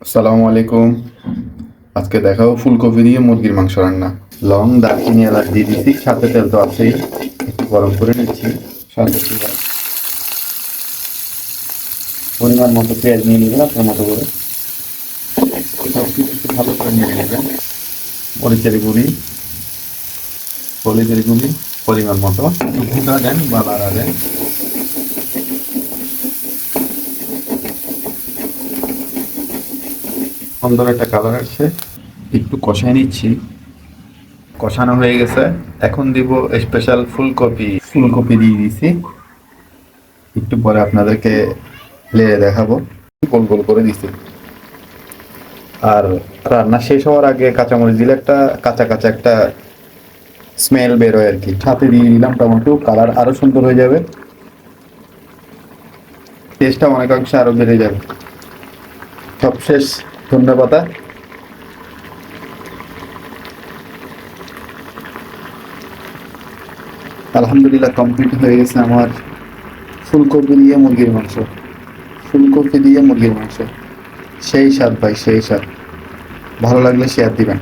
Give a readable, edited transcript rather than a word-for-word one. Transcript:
আসসালামু আলাইকুম। আজকে দেখাবো ফুলকপি দিয়ে মুরগির মাংস রান্না। লং, দারচিনি, এলাচ দিয়ে দিচ্ছি, সাথে তেল তো আছেই। একটু গরম করে নিচ্ছি। সাথে পেঁয়াজ, পরিমাণ মতো পেঁয়াজ নিয়ে নেবেন আপনার মতো করে। সব কিছু একটু ভালো করে নিয়ে নেবেন। মরিচের গুঁড়ি, হলুদের গুঁড়ি পরিমাণ মতো। একটু ভুটা দেন বা লাড়া দেন। সুন্দর একটা কালার আসছে। একটু কষায় নিচ্ছি। কষানো হয়ে গেছে। এখন দিব স্পেশাল ফুলকপি। ফুলকপি দিয়ে দিছি। একটু পরে আপনাদেরকে লেড়ে দেখাবো। গোল গোল করে দিছি। আর রান্না শেষ হওয়ার আগে কাঁচামরিচ দিলে একটা কাঁচা কাঁচা একটা স্মেল বেরোয় আর কি। সাথে দিয়ে দিলাম টমেটো, কালার আরো সুন্দর হয়ে যাবে। টেস্টটা অনেকাংশে আরো বেড়ে যাবে। সবশেষ ধন্যবাদ। আলহামদুলিল্লাহ কমপ্লিট হয়ে গেছে আমার ফুলকপি দিয়ে মুরগির মাংস। ফুলকপি দিয়ে মুরগির মাংস সেই স্বাদ ভাই, সেই স্বাদ। ভালো লাগলে শেয়ার দিবেন।